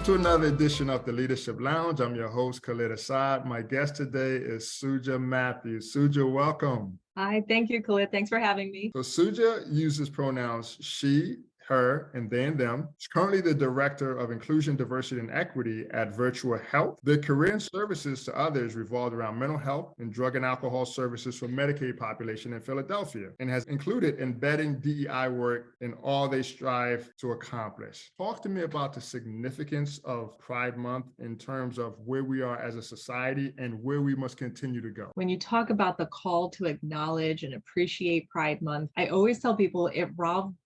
to another edition of the Leadership Lounge. I'm your host, Khalid Assad. My guest today is Suja Mathew. Suja, welcome. Hi, thank you, Khalid. Thanks for having me. So Suja uses pronouns she, her, and they and them. She's currently the Director of Inclusion, Diversity, and Equity at Virtua Health. Their career and services to others revolved around mental health and drug and alcohol services for Medicaid population in Philadelphia, and has included embedding DEI work in all they strive to accomplish. Talk to me about the significance of Pride Month in terms of where we are as a society and where we must continue to go. When you talk about the call to acknowledge and appreciate Pride Month, I always tell people it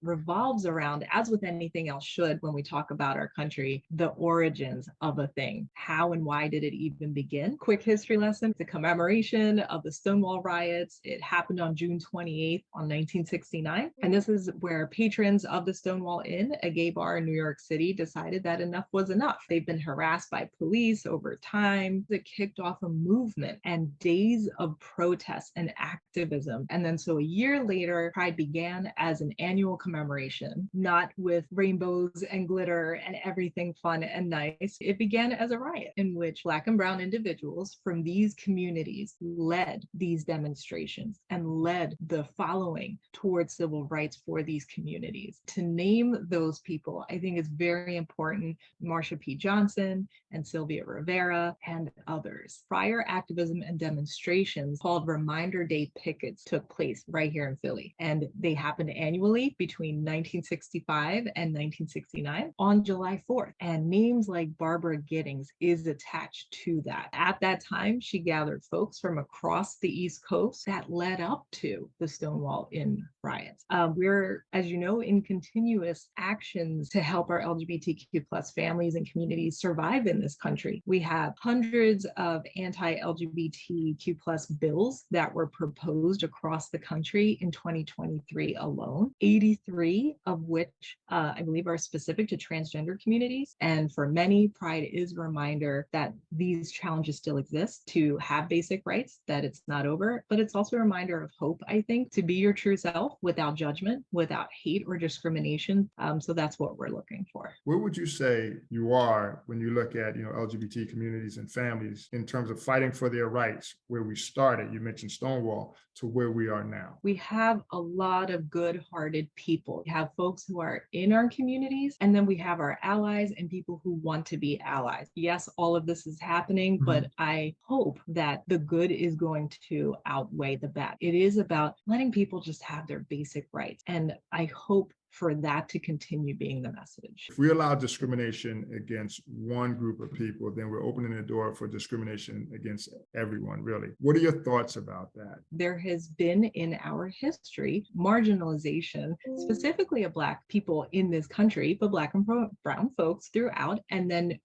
revolves around, as with anything else should when we talk about our country, the origins of a thing. How and why did it even begin? Quick history lesson: the commemoration of the Stonewall riots. It happened on June 28th on 1969. And this is where patrons of the Stonewall Inn, a gay bar in New York City, decided that enough was enough. They've been harassed by police over time. It kicked off a movement and days of protest and activism. And then so a year later, Pride began as an annual commemoration, not with rainbows and glitter and everything fun and nice. It began as a riot in which Black and Brown individuals from these communities led these demonstrations and led the following towards civil rights for these communities. To name those people, I think is very important. Marsha P. Johnson and Sylvia Rivera and others. Prior activism and demonstrations called Reminder Day pickets took place right here in Philly. And they happened annually between 1965 and 1969 on July 4th. And names like Barbara Giddings is attached to that. At that time, she gathered folks from across the East Coast that led up to the Stonewall Inn riots. We're, as you know, in continuous actions to help our LGBTQ plus families and communities survive in this country. We have hundreds of anti-LGBTQ plus bills that were proposed across the country in 2023 alone, 83 of which I believe are specific to transgender communities. And for many, Pride is a reminder that these challenges still exist, to have basic rights, that it's not over, but it's also a reminder of hope, I think, to be your true self without judgment, without hate or discrimination. So that's what we're looking for. Where would you say you are when you look at, LGBT communities and families in terms of fighting for their rights, where we started? You mentioned Stonewall, to where we are now. We have a lot of good-hearted people. We have folks who are in our communities, and then we have our allies and people who want to be allies. Yes, all of this is happening, but I hope that the good is going to outweigh the bad. It is about letting people just have their basic rights. And I hope for that to continue being the message. If we allow discrimination against one group of people, then we're opening the door for discrimination against everyone, really. What are your thoughts about that? There has been in our history marginalization, specifically of Black people in this country, but Black and brown folks throughout. And then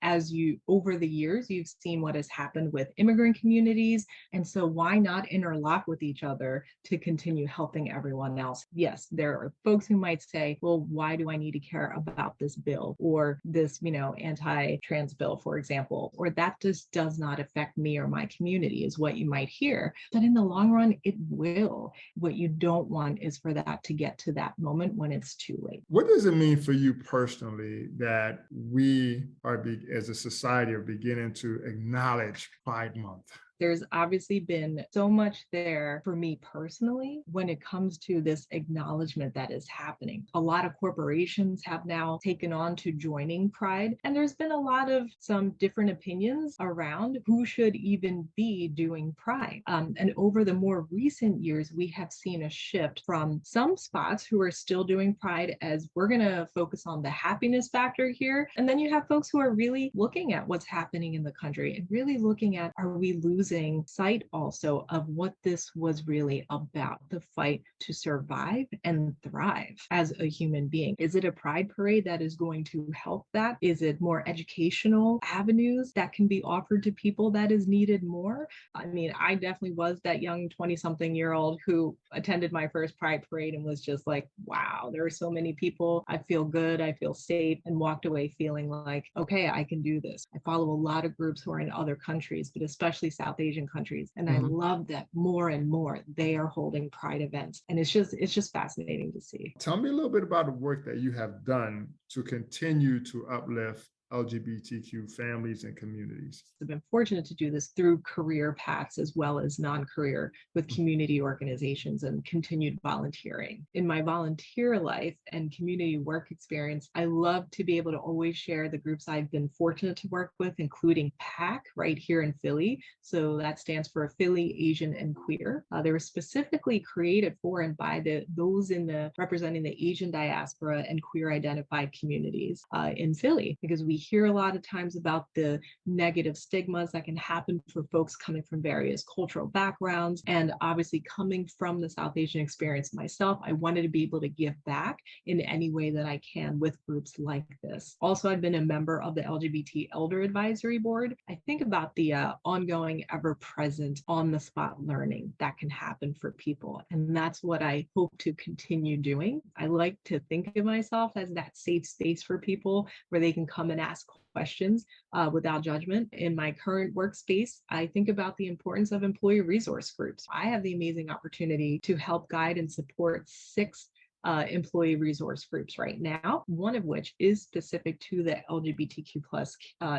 over the years, you've seen what has happened with immigrant communities. And so why not interlock with each other to continue helping everyone else? Yes, there are folks who might say, well, why do I need to care about this bill or this, anti-trans bill, for example, or that just does not affect me or my community, is what you might hear. But in the long run, it will. What you don't want is for that to get to that moment when it's too late. What does it mean for you personally that we are, as a society, are beginning to acknowledge Pride Month? There's obviously been so much there for me personally when it comes to this acknowledgement that is happening. A lot of corporations have now taken on to joining Pride, and there's been a lot of some different opinions around who should even be doing Pride. And over the more recent years, we have seen a shift from some spots who are still doing Pride as we're going to focus on the happiness factor here. And then you have folks who are really looking at what's happening in the country and really looking at, are we losing sight also of what this was really about, the fight to survive and thrive as a human being? Is it a pride parade that is going to help that? Is it more educational avenues that can be offered to people that is needed more? I mean, I definitely was that young 20-something-year-old who attended my first pride parade and was just like, wow, there are so many people. I feel good, I feel safe, and walked away feeling like, okay, I can do this. I follow a lot of groups who are in other countries, but especially South Asian countries. And I love that more and more they are holding pride events. And it's just fascinating to see. Tell me a little bit about the work that you have done to continue to uplift LGBTQ families and communities? I've been fortunate to do this through career paths as well as non-career with community organizations and continued volunteering. In my volunteer life and community work experience, I love to be able to always share the groups I've been fortunate to work with, including PAC right here in Philly. So that stands for Philly, Asian, and Queer. They were specifically created for and by those in the representing the Asian diaspora and queer identified communities in Philly, because we hear a lot of times about the negative stigmas that can happen for folks coming from various cultural backgrounds. And obviously, coming from the South Asian experience myself, I wanted to be able to give back in any way that I can with groups like this. Also, I've been a member of the LGBT Elder Advisory Board. I think about the ongoing, ever present, on the spot learning that can happen for people. And that's what I hope to continue doing. I like to think of myself as that safe space for people where they can come and ask questions without judgment. In my current workspace, I think about the importance of employee resource groups. I have the amazing opportunity to help guide and support 6 employee resource groups right now, one of which is specific to the LGBTQ plus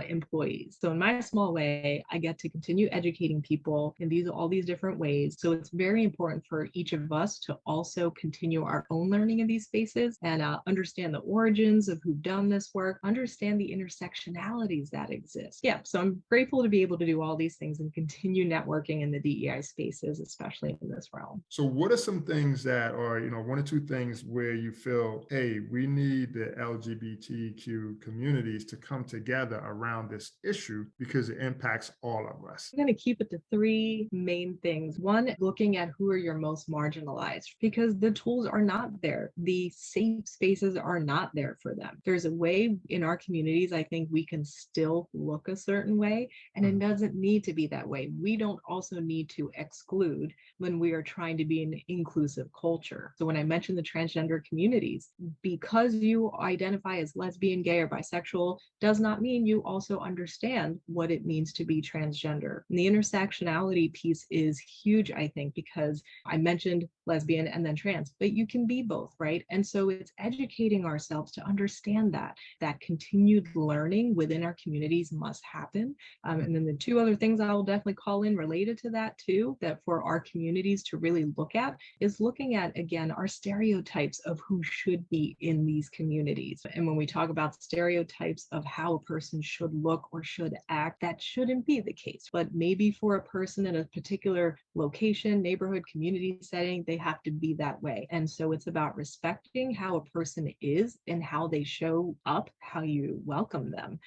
employees. So in my small way, I get to continue educating people in all these different ways. So it's very important for each of us to also continue our own learning in these spaces and understand the origins of who've done this work, understand the intersectionalities that exist. Yeah, so I'm grateful to be able to do all these things and continue networking in the DEI spaces, especially in this realm. So what are some things that are, 1 or 2 things where you feel, hey, we need the LGBTQ communities to come together around this issue because it impacts all of us? I'm going to keep it to 3 main things. One, looking at who are your most marginalized, because the tools are not there. The safe spaces are not there for them. There's a way in our communities, I think we can still look a certain way, and it doesn't need to be that way. We don't also need to exclude when we are trying to be an inclusive culture. So when I mentioned the transgender communities, because you identify as lesbian, gay, or bisexual does not mean you also understand what it means to be transgender. And the intersectionality piece is huge, I think, because I mentioned lesbian and then trans, but you can be both, right? And so it's educating ourselves to understand that continued learning within our communities must happen. And then the 2 other things I will definitely call in related to that too, that for our communities to really look at is looking at, again, our stereotypes of who should be in these communities. And when we talk about stereotypes of how a person should look or should act, that shouldn't be the case. But maybe for a person in a particular location, neighborhood, community setting, they have to be that way. And so it's about respecting how a person is and how they show up, how you welcome them.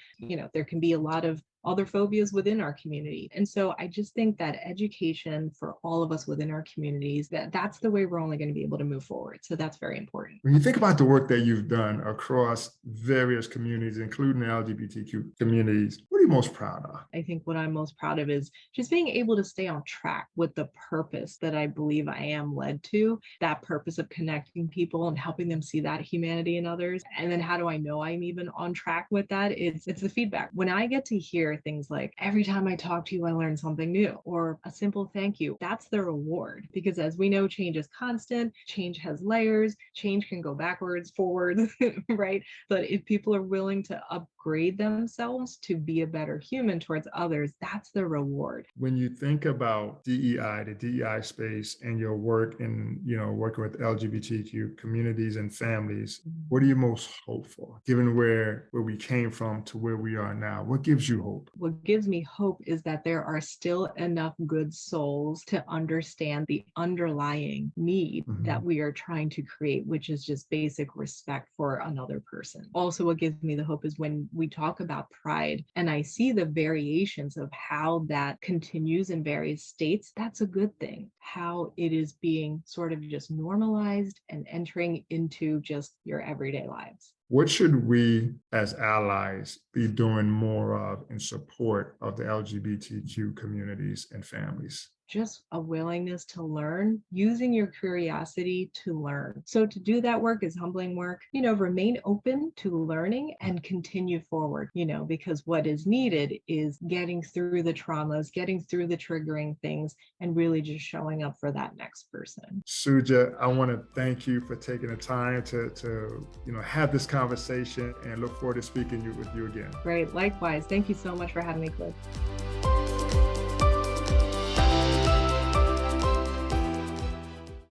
There can be a lot of other phobias within our community. And so I just think that education for all of us within our communities, that's the way we're only going to be able to move forward. So that's very important. When you think about the work that you've done across various communities, including the LGBTQ communities, what are you most proud of? I think what I'm most proud of is just being able to stay on track with the purpose that I believe I am led to, that purpose of connecting people and helping them see that humanity in others. And then how do I know I'm even on track with that? It's the feedback. When I get to hear things like, every time I talk to you, I learn something new, or a simple thank you, that's the reward. Because as we know, change is constant, change has layers, change can go backwards, forwards, right? But if people are willing to upgrade themselves to be a better human towards others, that's the reward. When you think about DEI, the DEI space, and your work in, working with LGBTQ communities and families, what are you most hopeful, given where we came from to where we are now? What gives you hope? What gives me hope is that there are still enough good souls to understand the underlying need that we are trying to create, which is just basic respect for another person. Also, what gives me the hope is when we talk about pride and I see the variations of how that continues in various states, that's a good thing. How it is being sort of just normalized and entering into just your everyday lives. What should we as allies be doing more of in support of the LGBTQ communities and families? just a willingness to learn, using your curiosity to learn. So to do that work is humbling work. Remain open to learning and continue forward, because what is needed is getting through the traumas, getting through the triggering things, and really just showing up for that next person. Suja, I want to thank you for taking the time to have this conversation, and look forward to speaking with you again. Great. Likewise. Thank you so much for having me, Cliff.